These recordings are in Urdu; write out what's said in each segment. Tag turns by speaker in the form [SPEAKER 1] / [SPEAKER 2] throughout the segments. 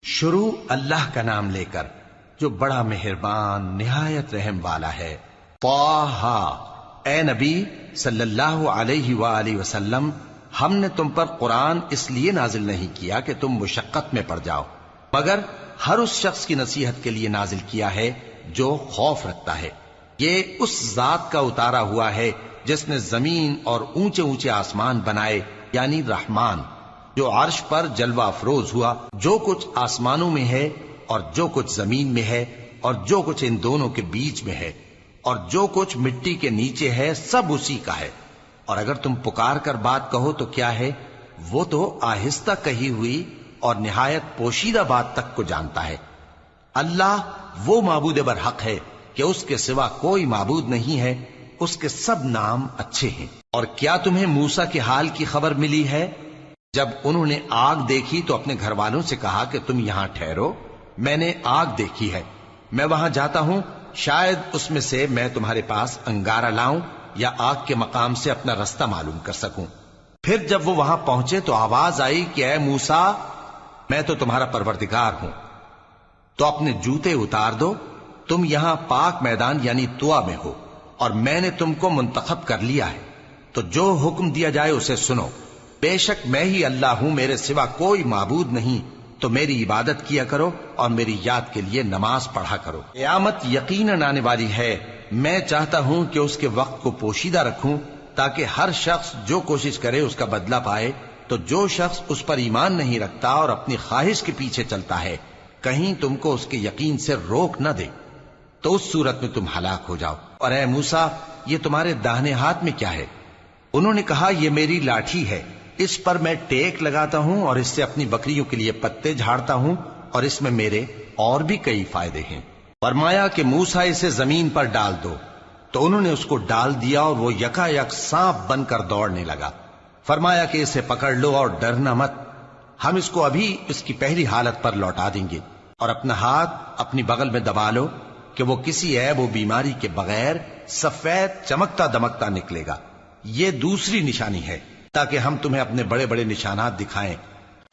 [SPEAKER 1] شروع اللہ کا نام لے کر جو بڑا مہربان نہایت رحم والا ہے۔ طٰہٰ، اے نبی صلی اللہ علیہ وآلہ وسلم، ہم نے تم پر قرآن اس لیے نازل نہیں کیا کہ تم مشقت میں پڑ جاؤ، مگر ہر اس شخص کی نصیحت کے لیے نازل کیا ہے جو خوف رکھتا ہے۔ یہ اس ذات کا اتارا ہوا ہے جس نے زمین اور اونچے اونچے آسمان بنائے، یعنی رحمان، جو عرش پر جلوہ افروز ہوا۔ جو کچھ آسمانوں میں ہے اور جو کچھ زمین میں ہے اور جو کچھ ان دونوں کے بیچ میں ہے اور جو کچھ مٹی کے نیچے ہے، سب اسی کا ہے۔ اور اگر تم پکار کر بات کہو تو کیا ہے، وہ تو آہستہ کہی ہوئی اور نہایت پوشیدہ بات تک کو جانتا ہے۔ اللہ وہ معبود برحق ہے کہ اس کے سوا کوئی معبود نہیں ہے، اس کے سب نام اچھے ہیں۔ اور کیا تمہیں موسیٰ کے حال کی خبر ملی ہے؟ جب انہوں نے آگ دیکھی تو اپنے گھر والوں سے کہا کہ تم یہاں ٹھہرو، میں نے آگ دیکھی ہے، میں وہاں جاتا ہوں، شاید اس میں سے میں تمہارے پاس انگارہ لاؤں یا آگ کے مقام سے اپنا رستہ معلوم کر سکوں۔ پھر جب وہ وہاں پہنچے تو آواز آئی کہ اے موسیٰ، میں تو تمہارا پروردگار ہوں، تو اپنے جوتے اتار دو، تم یہاں پاک میدان یعنی طویٰ میں ہو، اور میں نے تم کو منتخب کر لیا ہے، تو جو حکم دیا جائے اسے سنو۔ بے شک میں ہی اللہ ہوں، میرے سوا کوئی معبود نہیں، تو میری عبادت کیا کرو اور میری یاد کے لیے نماز پڑھا کرو۔ قیامت یقیناً آنے والی ہے، میں چاہتا ہوں کہ اس کے وقت کو پوشیدہ رکھوں تاکہ ہر شخص جو کوشش کرے اس کا بدلہ پائے۔ تو جو شخص اس پر ایمان نہیں رکھتا اور اپنی خواہش کے پیچھے چلتا ہے، کہیں تم کو اس کے یقین سے روک نہ دے، تو اس صورت میں تم ہلاک ہو جاؤ۔ اور اے موسیٰ، یہ تمہارے داہنے ہاتھ میں کیا ہے؟ انہوں نے کہا، یہ میری لاٹھی ہے، اس پر میں ٹیک لگاتا ہوں اور اس سے اپنی بکریوں کے لیے پتے جھاڑتا ہوں، اور اس میں میرے اور بھی کئی فائدے ہیں۔ فرمایا کہ موسیٰ اسے زمین پر ڈال دو، تو انہوں نے اس کو ڈال دیا اور وہ یکا یک سانپ بن کر دوڑنے لگا۔ فرمایا کہ اسے پکڑ لو اور ڈرنا مت، ہم اس کو ابھی اس کی پہلی حالت پر لوٹا دیں گے، اور اپنا ہاتھ اپنی بغل میں دبا لو کہ وہ کسی عیب و بیماری کے بغیر سفید چمکتا دمکتا نکلے گا۔ یہ دوسری نشانی ہے تاکہ ہم تمہیں اپنے بڑے بڑے نشانات دکھائیں۔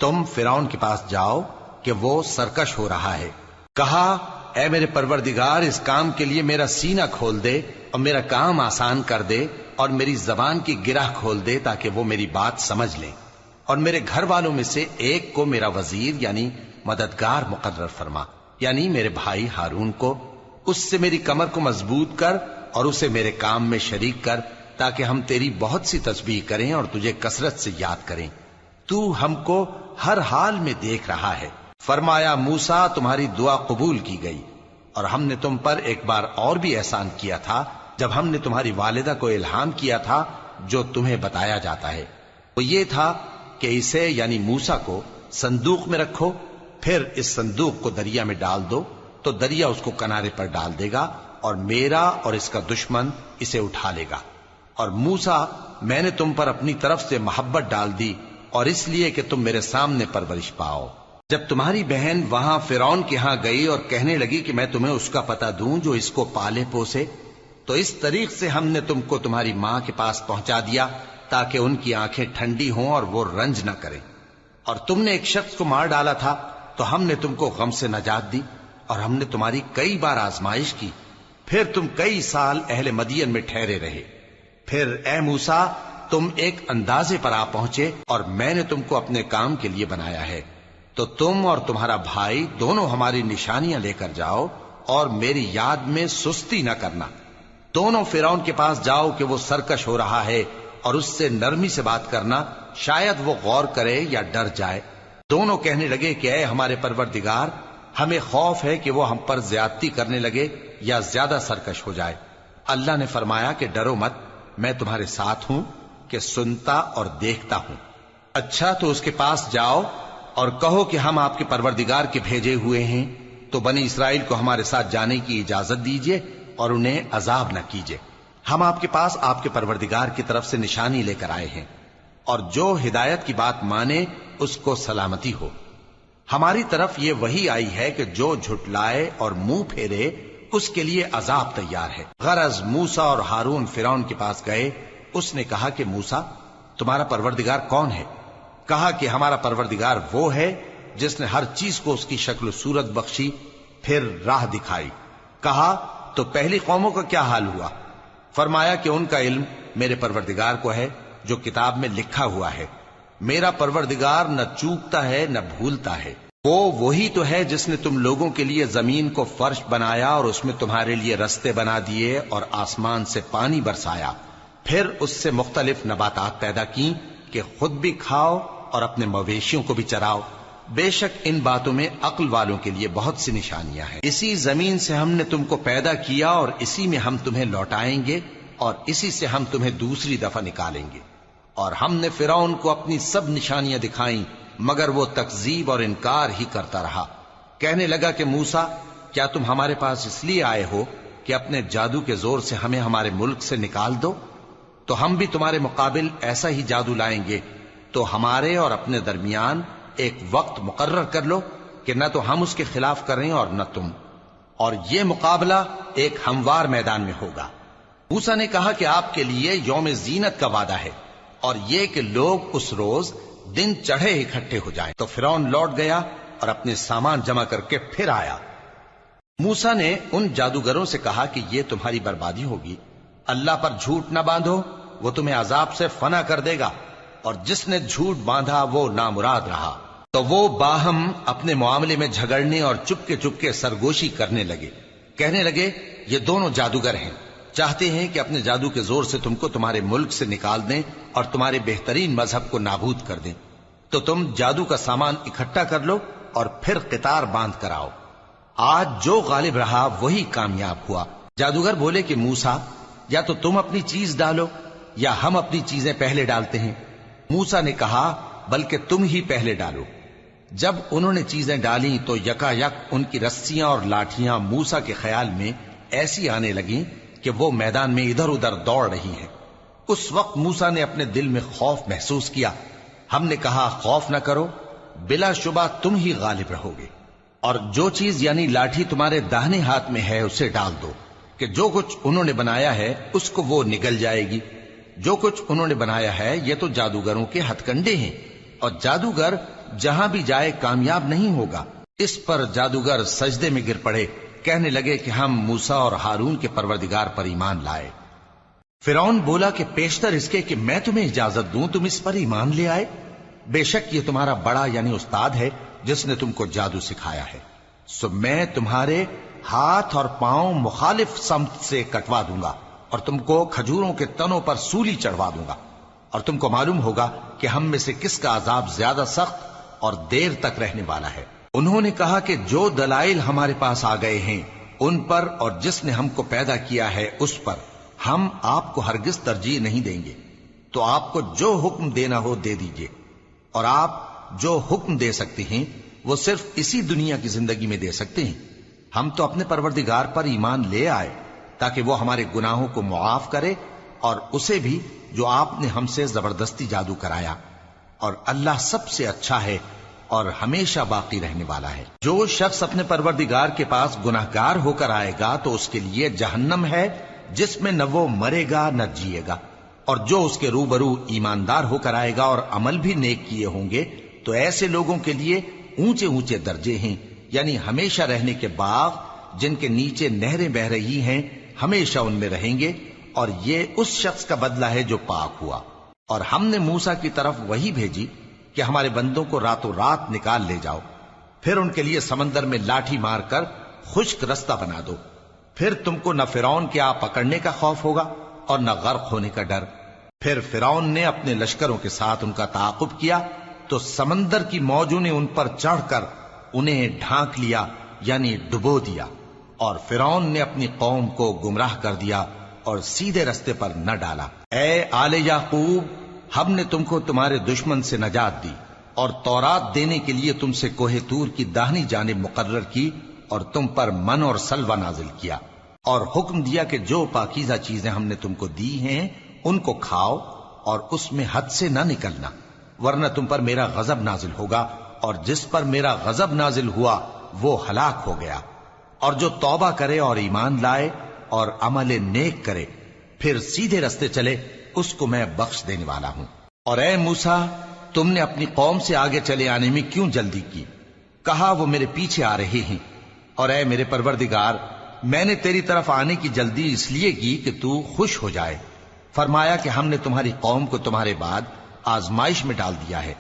[SPEAKER 1] تم فرعون کے پاس جاؤ کہ وہ سرکش ہو رہا ہے۔ کہا، اے میرے پروردگار، اس کام کے لیے میرا سینہ کھول دے اور میرا کام آسان کر دے، اور میری زبان کی گرہ کھول دے تاکہ وہ میری بات سمجھ لیں، اور میرے گھر والوں میں سے ایک کو میرا وزیر یعنی مددگار مقرر فرما، یعنی میرے بھائی ہارون کو۔ اس سے میری کمر کو مضبوط کر اور اسے میرے کام میں شریک کر، تاکہ ہم تیری بہت سی تسبیح کریں اور تجھے کثرت سے یاد کریں، تو ہم کو ہر حال میں دیکھ رہا ہے۔ فرمایا، موسیٰ، تمہاری دعا قبول کی گئی، اور ہم نے تم پر ایک بار اور بھی احسان کیا تھا جب ہم نے تمہاری والدہ کو الہام کیا تھا جو تمہیں بتایا جاتا ہے۔ وہ یہ تھا کہ اسے یعنی موسیٰ کو صندوق میں رکھو، پھر اس صندوق کو دریا میں ڈال دو، تو دریا اس کو کنارے پر ڈال دے گا، اور میرا اور اس کا دشمن اسے اٹھا لے گا۔ اور موسیٰ، میں نے تم پر اپنی طرف سے محبت ڈال دی، اور اس لیے کہ تم میرے سامنے پرورش پاؤ۔ جب تمہاری بہن وہاں فرعون کے ہاں گئی اور کہنے لگی کہ میں تمہیں اس کا پتہ دوں جو اس کو پالے پوسے، تو اس طریق سے ہم نے تم کو تمہاری ماں کے پاس پہنچا دیا تاکہ ان کی آنکھیں ٹھنڈی ہوں اور وہ رنج نہ کریں۔ اور تم نے ایک شخص کو مار ڈالا تھا تو ہم نے تم کو غم سے نجات دی، اور ہم نے تمہاری کئی بار آزمائش کی، پھر تم کئی سال اہل مدین میں ٹھہرے رہے۔ پھر اے موسیٰ، تم ایک اندازے پر آ پہنچے اور میں نے تم کو اپنے کام کے لیے بنایا ہے، تو تم اور تمہارا بھائی دونوں ہماری نشانیاں لے کر جاؤ اور میری یاد میں سستی نہ کرنا۔ دونوں فرعون کے پاس جاؤ کہ وہ سرکش ہو رہا ہے، اور اس سے نرمی سے بات کرنا، شاید وہ غور کرے یا ڈر جائے۔ دونوں کہنے لگے کہ اے ہمارے پروردگار، ہمیں خوف ہے کہ وہ ہم پر زیادتی کرنے لگے یا زیادہ سرکش ہو جائے۔ اللہ نے فرمایا کہ ڈرو مت، میں تمہارے ساتھ ہوں کہ سنتا اور دیکھتا ہوں۔ اچھا، تو اس کے پاس جاؤ اور کہو کہ ہم آپ کے پروردگار کے بھیجے ہوئے ہیں، تو بنی اسرائیل کو ہمارے ساتھ جانے کی اجازت دیجیے اور انہیں عذاب نہ کیجیے۔ ہم آپ کے پاس آپ کے پروردگار کی طرف سے نشانی لے کر آئے ہیں، اور جو ہدایت کی بات مانے اس کو سلامتی ہو۔ ہماری طرف یہ وحی آئی ہے کہ جو جھٹلائے اور منہ پھیرے اس کے لیے عذاب تیار ہے۔ غرض موسیٰ اور ہارون فرعون کے پاس گئے، اس نے کہا کہ موسیٰ، تمہارا پروردگار کون ہے؟ کہا کہ ہمارا پروردگار وہ ہے جس نے ہر چیز کو اس کی شکل و صورت بخشی، پھر راہ دکھائی۔ کہا تو پہلی قوموں کا کیا حال ہوا؟ فرمایا کہ ان کا علم میرے پروردگار کو ہے جو کتاب میں لکھا ہوا ہے۔ میرا پروردگار نہ چوکتا ہے نہ بھولتا ہے۔ وہ وہی تو ہے جس نے تم لوگوں کے لیے زمین کو فرش بنایا اور اس میں تمہارے لیے رستے بنا دیے اور آسمان سے پانی برسایا، پھر اس سے مختلف نباتات پیدا کی کہ خود بھی کھاؤ اور اپنے مویشیوں کو بھی چراؤ۔ بے شک ان باتوں میں عقل والوں کے لیے بہت سی نشانیاں ہیں۔ اسی زمین سے ہم نے تم کو پیدا کیا اور اسی میں ہم تمہیں لوٹائیں گے اور اسی سے ہم تمہیں دوسری دفعہ نکالیں گے۔ اور ہم نے فرعون کو اپنی سب نشانیاں دکھائیں، مگر وہ تکذیب اور انکار ہی کرتا رہا۔ کہنے لگا کہ موسیٰ، کیا تم ہمارے پاس اس لیے آئے ہو کہ اپنے جادو کے زور سے ہمیں ہمارے ملک سے نکال دو؟ تو ہم بھی تمہارے مقابل ایسا ہی جادو لائیں گے، تو ہمارے اور اپنے درمیان ایک وقت مقرر کر لو کہ نہ تو ہم اس کے خلاف کریں اور نہ تم، اور یہ مقابلہ ایک ہموار میدان میں ہوگا۔ موسیٰ نے کہا کہ آپ کے لیے یوم زینت کا وعدہ ہے، اور یہ کہ لوگ اس روز دن چڑھے اکٹھے ہو جائیں۔ تو فرعون لوٹ گیا اور اپنے سامان جمع کر کے پھر آیا۔ موسیٰ نے ان جادوگروں سے کہا کہ یہ تمہاری بربادی ہوگی، اللہ پر جھوٹ نہ باندھو، وہ تمہیں عذاب سے فنا کر دے گا، اور جس نے جھوٹ باندھا وہ نامراد رہا۔ تو وہ باہم اپنے معاملے میں جھگڑنے اور چپکے سرگوشی کرنے لگے۔ کہنے لگے یہ دونوں جادوگر ہیں، چاہتے ہیں کہ اپنے جادو کے زور سے تم کو تمہارے ملک سے نکال دیں اور تمہارے بہترین مذہب کو نابود کر دیں۔ تو تم جادو کا سامان اکٹھا کر لو اور پھر قطار باندھ کر آؤ۔ آج جو غالب رہا وہی کامیاب ہوا۔ جادوگر بولے کہ موسیٰ، یا تو تم اپنی چیز ڈالو یا ہم اپنی چیزیں پہلے ڈالتے ہیں۔ موسیٰ نے کہا بلکہ تم ہی پہلے ڈالو۔ جب انہوں نے چیزیں ڈالیں تو یکا یک ان کی رسیاں اور لاٹھیاں موسیٰ کے خیال میں ایسی آنے لگیں کہ وہ میدان میں ادھر ادھر دوڑ رہی ہیں۔ اس وقت موسیٰ نے اپنے دل میں خوف محسوس کیا۔ ہم نے کہا خوف نہ کرو، بلا شبہ تم ہی غالب رہو گے، اور جو چیز یعنی لاٹھی تمہارے داہنے ہاتھ میں ہے اسے ڈال دو کہ جو کچھ انہوں نے بنایا ہے اس کو وہ نگل جائے گی۔ جو کچھ انہوں نے بنایا ہے یہ تو جادوگروں کے ہتھ کنڈے ہیں، اور جادوگر جہاں بھی جائے کامیاب نہیں ہوگا۔ اس پر جادوگر سجدے میں گر پڑے، کہنے لگے کہ ہم موسیٰ اور ہارون کے پروردگار پر ایمان لائے۔ فرعون بولا کہ پیشتر اس کے کہ میں تمہیں اجازت دوں تم اس پر ایمان لے آئے، بے شک یہ تمہارا بڑا یعنی استاد ہے جس نے تم کو جادو سکھایا ہے، سو میں تمہارے ہاتھ اور پاؤں مخالف سمت سے کٹوا دوں گا اور تم کو کھجوروں کے تنوں پر سولی چڑھوا دوں گا، اور تم کو معلوم ہوگا کہ ہم میں سے کس کا عذاب زیادہ سخت اور دیر تک رہنے والا ہے۔ انہوں نے کہا کہ جو دلائل ہمارے پاس آ گئے ہیں ان پر اور جس نے ہم کو پیدا کیا ہے اس پر ہم آپ کو ہرگز ترجیح نہیں دیں گے، تو آپ کو جو حکم دینا ہو دے دیجئے، اور آپ جو حکم دے سکتے ہیں وہ صرف اسی دنیا کی زندگی میں دے سکتے ہیں۔ ہم تو اپنے پروردگار پر ایمان لے آئے تاکہ وہ ہمارے گناہوں کو معاف کرے، اور اسے بھی جو آپ نے ہم سے زبردستی جادو کرایا، اور اللہ سب سے اچھا ہے اور ہمیشہ باقی رہنے والا ہے۔ جو شخص اپنے پروردگار کے پاس گناہگار ہو کر آئے گا تو اس کے لیے جہنم ہے جس میں نہ وہ مرے گا نہ جیے گا، اور جو اس کے روبرو ایماندار ہو کر آئے گا اور عمل بھی نیک کیے ہوں گے تو ایسے لوگوں کے لیے اونچے اونچے درجے ہیں، یعنی ہمیشہ رہنے کے باغ جن کے نیچے نہریں بہ رہی ہیں، ہمیشہ ان میں رہیں گے، اور یہ اس شخص کا بدلہ ہے جو پاک ہوا۔ اور ہم نے موسیٰ کی طرف وہی بھیجی کہ ہمارے بندوں کو راتوں رات نکال لے جاؤ، پھر ان کے لیے سمندر میں لاٹھی مار کر خشک رستہ بنا دو، پھر تم کو نہ فرعون کے آ پکڑنے کا خوف ہوگا اور نہ غرق ہونے کا ڈر۔ پھر فرعون نے اپنے لشکروں کے ساتھ ان کا تعاقب کیا تو سمندر کی موجوں نے ان پر چڑھ کر انہیں ڈھانک لیا یعنی ڈبو دیا، اور فرعون نے اپنی قوم کو گمراہ کر دیا اور سیدھے رستے پر نہ ڈالا۔ اے آل یعقوب، ہم نے تم کو تمہارے دشمن سے نجات دی اور تورات دینے کے لیے تم سے کوہ طور کی داہنی جانب مقرر کی، اور تم پر من اور سلوہ نازل کیا، اور حکم دیا کہ جو پاکیزہ چیزیں ہم نے تم کو دی ہیں ان کو کھاؤ اور اس میں حد سے نہ نکلنا، ورنہ تم پر میرا غضب نازل ہوگا، اور جس پر میرا غضب نازل ہوا وہ ہلاک ہو گیا۔ اور جو توبہ کرے اور ایمان لائے اور عمل نیک کرے پھر سیدھے رستے چلے اس کو میں بخش دینے والا ہوں۔ اور اے موسیٰ، تم نے اپنی قوم سے آگے چلے آنے میں کیوں جلدی کی؟ کہا وہ میرے پیچھے آ رہے ہیں، اور اے میرے پروردگار میں نے تیری طرف آنے کی جلدی اس لیے کی کہ تو خوش ہو جائے۔ فرمایا کہ ہم نے تمہاری قوم کو تمہارے بعد آزمائش میں ڈال دیا ہے،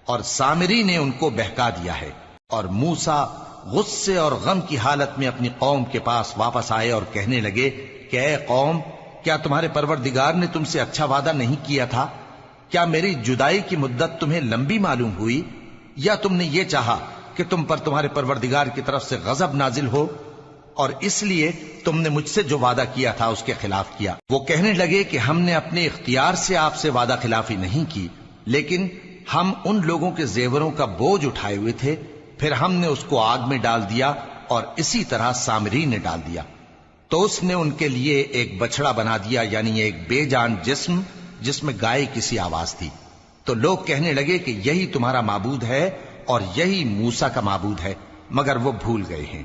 [SPEAKER 1] اور سامری نے ان کو بہکا دیا ہے۔ اور موسیٰ غصے اور غم کی حالت میں اپنی قوم کے پاس واپس آئے اور کہنے لگے کہ اے قوم، کیا تمہارے پروردگار نے تم سے اچھا وعدہ نہیں کیا تھا؟ کیا میری جدائی کی مدت تمہیں لمبی معلوم ہوئی، یا تم نے یہ چاہا کہ تم پر تمہارے پروردگار کی طرف سے غضب نازل ہو، اور اس لیے تم نے مجھ سے جو وعدہ کیا تھا اس کے خلاف کیا؟ وہ کہنے لگے کہ ہم نے اپنے اختیار سے آپ سے وعدہ خلافی نہیں کی، لیکن ہم ان لوگوں کے زیوروں کا بوجھ اٹھائے ہوئے تھے، پھر ہم نے اس کو آگ میں ڈال دیا، اور اسی طرح سامری نے ڈال دیا۔ تو اس نے ان کے لیے ایک بچڑا بنا دیا، یعنی ایک بے جان جسم جس میں گائے کسی آواز تھی۔ تو لوگ کہنے لگے کہ یہی تمہارا معبود ہے اور یہی موسیٰ کا معبود ہے، مگر وہ بھول گئے ہیں۔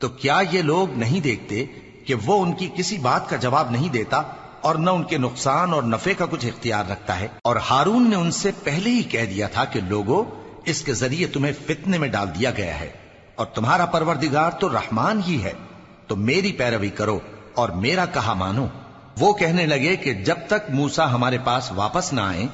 [SPEAKER 1] تو کیا یہ لوگ نہیں دیکھتے کہ وہ ان کی کسی بات کا جواب نہیں دیتا، اور نہ ان کے نقصان اور نفع کا کچھ اختیار رکھتا ہے؟ اور ہارون نے ان سے پہلے ہی کہہ دیا تھا کہ لوگوں، اس کے ذریعے تمہیں فتنے میں ڈال دیا گیا ہے، اور تمہارا پروردگار تو رحمان ہی ہے، تو میری پیروی کرو اور میرا کہا مانو۔ وہ کہنے لگے کہ جب تک موسیٰ ہمارے پاس واپس نہ آئیں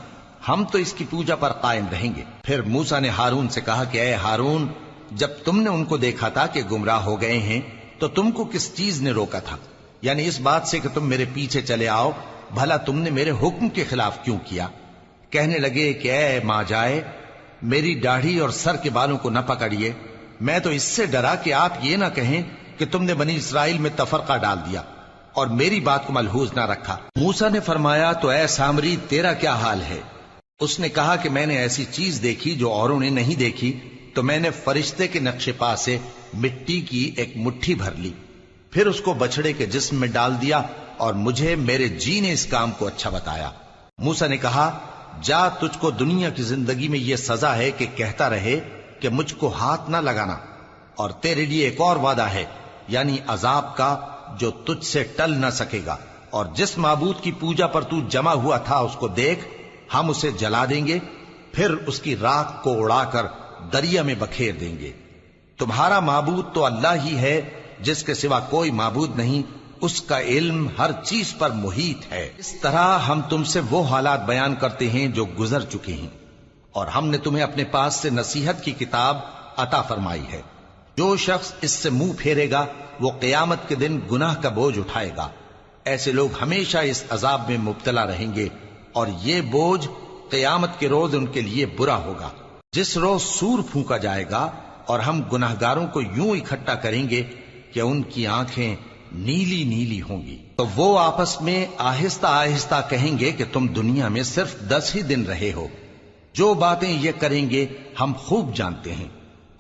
[SPEAKER 1] ہم تو اس کی پوجا پر قائم رہیں گے۔ پھر موسیٰ نے ہارون سے کہا کہ اے ہارون، جب تم نے ان کو دیکھا تھا کہ گمراہ ہو گئے ہیں تو تم کو کس چیز نے روکا تھا؟ یعنی اس بات سے کہ تم میرے پیچھے چلے آؤ، بھلا تم نے میرے حکم کے خلاف کیوں کیا؟ کہنے لگے کہ اے ماں جائے، میری داڑھی اور سر کے بالوں کو نہ پکڑیے، میں تو اس سے ڈرا کہ آپ یہ نہ کہیں کہ تم نے بنی اسرائیل میں تفرقہ ڈال دیا اور میری بات کو ملحوظ نہ رکھا۔ موسیٰ نے فرمایا تو اے سامری تیرا کیا حال ہے؟ اس نے کہا کہ میں نے ایسی چیز دیکھی جو اوروں نے نہیں دیکھی، تو میں نے فرشتے کے نقش پا سے مٹی کی ایک مٹھی بھر لی، پھر اس کو بچڑے کے جسم میں ڈال دیا، اور مجھے میرے جی نے اس کام کو اچھا بتایا۔ موسیٰ نے کہا جا، تجھ کو دنیا کی زندگی میں یہ سزا ہے کہ کہتا رہے کہ مجھ کو ہاتھ نہ لگانا، اور تیرے لیے ایک اور وعدہ ہے، یعنی عذاب کا جو تجھ سے ٹل نہ سکے گا، اور جس معبود کی پوجا پر تو جمع ہوا تھا اس کو دیکھ، ہم اسے جلا دیں گے، پھر اس کی راکھ کو اڑا کر دریا میں بکھیر دیں گے۔ تمہارا معبود تو اللہ ہی ہے، جس کے سوا کوئی معبود نہیں، اس کا علم ہر چیز پر محیط ہے۔ اس طرح ہم تم سے وہ حالات بیان کرتے ہیں جو گزر چکے ہیں، اور ہم نے تمہیں اپنے پاس سے نصیحت کی کتاب عطا فرمائی ہے۔ جو شخص اس سے منہ پھیرے گا وہ قیامت کے دن گناہ کا بوجھ اٹھائے گا۔ ایسے لوگ ہمیشہ اس عذاب میں مبتلا رہیں گے، اور یہ بوجھ قیامت کے روز ان کے لیے برا ہوگا، جس روز سور پھونکا جائے گا، اور ہم گناہگاروں کو یوں اکٹھا کریں گے کہ ان کی آنکھیں نیلی نیلی ہوں گی۔ تو وہ آپس میں آہستہ آہستہ کہیں گے کہ تم دنیا میں صرف 10 ہی دن رہے ہو، جو باتیں یہ کریں گے ہم خوب جانتے ہیں۔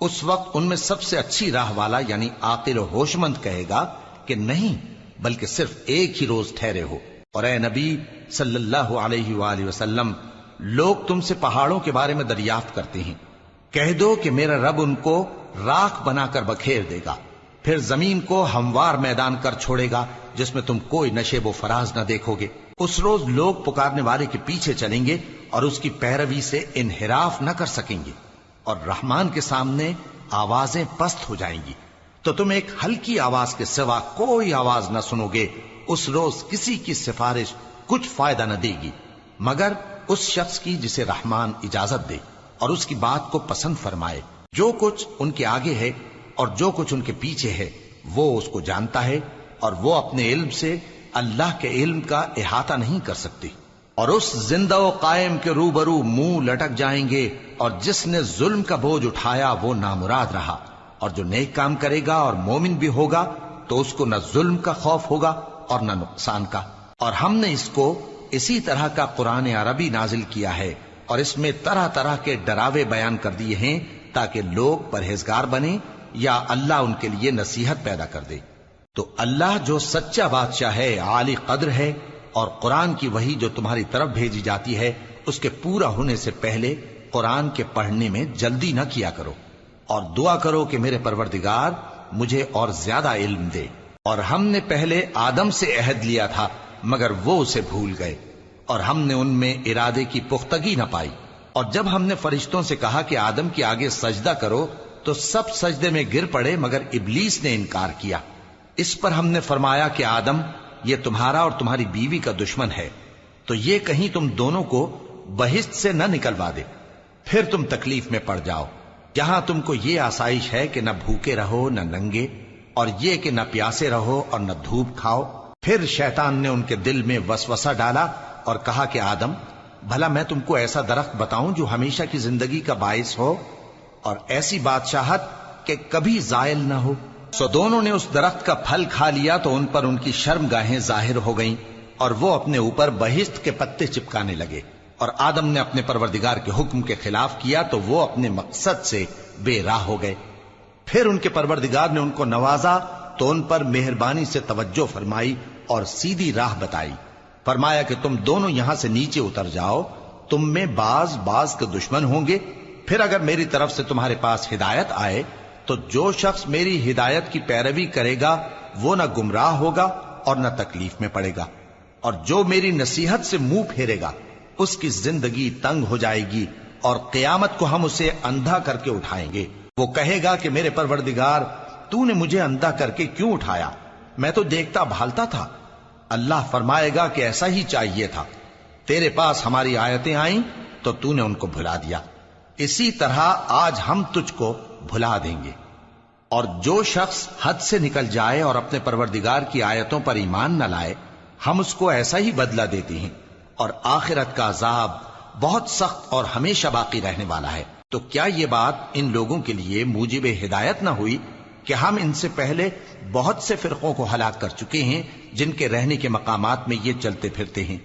[SPEAKER 1] اس وقت ان میں سب سے اچھی راہ والا یعنی عاقل و ہوش مند کہے گا کہ نہیں، بلکہ صرف ایک ہی روز ٹھہرے ہو۔ اور اے نبی صلی اللہ علیہ وآلہ وسلم، لوگ تم سے پہاڑوں کے بارے میں دریافت کرتے ہیں، کہہ دو کہ میرا رب ان کو راکھ بنا کر بکھیر دے گا، پھر زمین کو ہموار میدان کر چھوڑے گا جس میں تم کوئی نشیب و فراز نہ دیکھو گے۔ اس روز لوگ پکارنے والے کے پیچھے چلیں گے اور اس کی پیروی سے انحراف نہ کر سکیں گے، اور رحمان کے سامنے آوازیں پست ہو جائیں گی، تو تم ایک ہلکی آواز کے سوا کوئی آواز نہ سنو گے۔ اس روز کسی کی سفارش کچھ فائدہ نہ دے گی مگر اس شخص کی جسے رحمان اجازت دے اور اس کی بات کو پسند فرمائے۔ جو کچھ ان کے آگے ہے اور جو کچھ ان کے پیچھے ہے وہ اس کو جانتا ہے، اور وہ اپنے علم سے اللہ کے علم کا احاطہ نہیں کر سکتی۔ اور اس زندہ و قائم کے روبرو منہ لٹک جائیں گے، اور جس نے ظلم کا بوجھ اٹھایا وہ نامراد رہا، اور جو نیک کام کرے گا اور مومن بھی ہوگا تو اس کو نہ ظلم کا خوف ہوگا اور نہ نقصان کا۔ اور ہم نے اس کو اسی طرح کا قرآن عربی نازل کیا ہے، اور اس میں طرح طرح کے ڈراوے بیان کر دیے ہیں تاکہ لوگ پرہیزگار بنیں یا اللہ ان کے لیے نصیحت پیدا کر دے۔ تو اللہ جو سچا بادشاہ ہے، عالی قدر ہے، اور قرآن کی وحی جو تمہاری طرف بھیجی جاتی ہے اس کے پورا ہونے سے پہلے قرآن کے پڑھنے میں جلدی نہ کیا کرو، اور دعا کرو کہ میرے پروردگار مجھے اور زیادہ علم دے۔ اور ہم نے پہلے آدم سے عہد لیا تھا مگر وہ اسے بھول گئے، اور ہم نے ان میں ارادے کی پختگی نہ پائی۔ اور جب ہم نے فرشتوں سے کہا کہ آدم کے آگے سجدہ کرو تو تو سب سجدے میں گر پڑے مگر ابلیس نے انکار کیا۔ اس پر ہم نے فرمایا کہ آدم، یہ تمہارا اور تمہاری بیوی کا دشمن ہے، تو یہ کہیں تم دونوں کو بہشت سے نہ نکلوا دے، پھر تم تکلیف میں پڑ جاؤ۔ یہاں تم کو یہ آسائش ہے کہ نہ بھوکے رہو نہ ننگے، اور یہ کہ نہ پیاسے رہو اور نہ دھوپ کھاؤ۔ پھر شیطان نے ان کے دل میں وسوسہ ڈالا اور کہا کہ آدم، بھلا میں تم کو ایسا درخت بتاؤں جو ہمیشہ کی زندگی کا باعث ہو اور ایسی بادشاہت کہ کبھی زائل نہ ہو؟ سو دونوں نے اس درخت کا پھل کھا لیا تو ان پر ان کی شرم گاہیں ظاہر ہو گئیں اور وہ اپنے اوپر بہشت کے پتے چپکانے لگے، اور آدم نے اپنے پروردگار کے حکم کے خلاف کیا تو وہ اپنے مقصد سے بے راہ ہو گئے۔ پھر ان کے پروردگار نے ان کو نوازا تو ان پر مہربانی سے توجہ فرمائی اور سیدھی راہ بتائی۔ فرمایا کہ تم دونوں یہاں سے نیچے اتر جاؤ، تم میں بعض کے دشمن ہوں گے، پھر اگر میری طرف سے تمہارے پاس ہدایت آئے تو جو شخص میری ہدایت کی پیروی کرے گا وہ نہ گمراہ ہوگا اور نہ تکلیف میں پڑے گا، اور جو میری نصیحت سے منہ پھیرے گا اس کی زندگی تنگ ہو جائے گی، اور قیامت کو ہم اسے اندھا کر کے اٹھائیں گے۔ وہ کہے گا کہ میرے پروردگار، تو نے مجھے اندھا کر کے کیوں اٹھایا؟ میں تو دیکھتا بھالتا تھا۔ اللہ فرمائے گا کہ ایسا ہی چاہیے تھا، تیرے پاس ہماری آیتیں آئیں تو نے ان کو بھلا دیا، اسی طرح آج ہم تجھ کو بھلا دیں گے۔ اور جو شخص حد سے نکل جائے اور اپنے پروردگار کی آیتوں پر ایمان نہ لائے، ہم اس کو ایسا ہی بدلہ دیتے ہیں، اور آخرت کا عذاب بہت سخت اور ہمیشہ باقی رہنے والا ہے۔ تو کیا یہ بات ان لوگوں کے لیے موجب ہدایت نہ ہوئی کہ ہم ان سے پہلے بہت سے فرقوں کو ہلاک کر چکے ہیں جن کے رہنے کے مقامات میں یہ چلتے پھرتے ہیں؟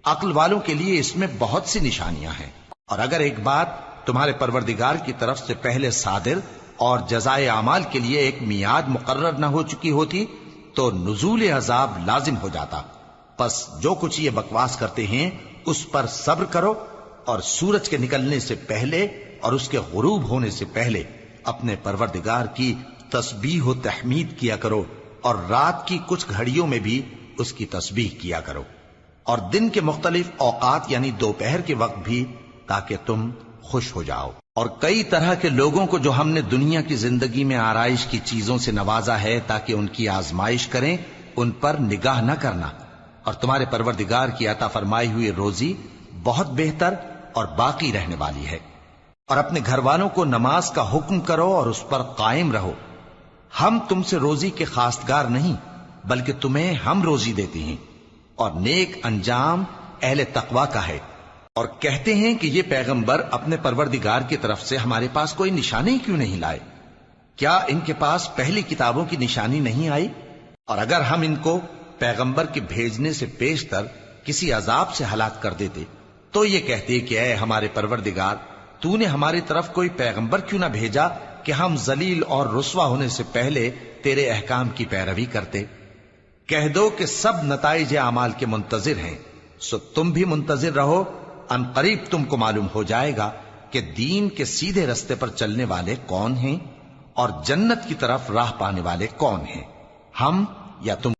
[SPEAKER 1] عقل والوں کے لیے اس میں بہت سی نشانیاں ہیں۔ اور اگر ایک بات تمہارے پروردگار کی طرف سے پہلے صادر اور جزائے اعمال کے لیے ایک میعاد مقرر نہ ہو چکی ہوتی تو نزول عذاب لازم ہو جاتا۔ پس جو کچھ یہ بکواس کرتے ہیں اس پر صبر کرو، اور سورج کے نکلنے سے پہلے اور اس کے غروب ہونے سے پہلے اپنے پروردگار کی تسبیح و تحمید کیا کرو، اور رات کی کچھ گھڑیوں میں بھی اس کی تسبیح کیا کرو، اور دن کے مختلف اوقات یعنی دوپہر کے وقت بھی، تاکہ تم خوش ہو جاؤ۔ اور کئی طرح کے لوگوں کو جو ہم نے دنیا کی زندگی میں آرائش کی چیزوں سے نوازا ہے تاکہ ان کی آزمائش کریں، ان پر نگاہ نہ کرنا، اور تمہارے پروردگار کی عطا فرمائی ہوئی روزی بہت بہتر اور باقی رہنے والی ہے۔ اور اپنے گھر والوں کو نماز کا حکم کرو اور اس پر قائم رہو۔ ہم تم سے روزی کے خواستگار نہیں، بلکہ تمہیں ہم روزی دیتے ہیں، اور نیک انجام اہل تقوی کا ہے۔ اور کہتے ہیں کہ یہ پیغمبر اپنے پروردگار کی طرف سے ہمارے پاس کوئی نشانی کیوں نہیں لائے؟ کیا ان کے پاس پہلی کتابوں کی نشانی نہیں آئی؟ اور اگر ہم ان کو پیغمبر کے بھیجنے سے پیشتر کسی عذاب سے ہلاک کر دیتے تو یہ کہتے کہ اے ہمارے پروردگار، تو نے ہماری طرف کوئی پیغمبر کیوں نہ بھیجا کہ ہم ذلیل اور رسوا ہونے سے پہلے تیرے احکام کی پیروی کرتے۔ کہہ دو کہ سب نتائج اعمال کے منتظر ہیں، سو تم بھی منتظر رہو، ان قریب تم کو معلوم ہو جائے گا کہ دین کے سیدھے رستے پر چلنے والے کون ہیں اور جنت کی طرف راہ پانے والے کون ہیں، ہم یا تم۔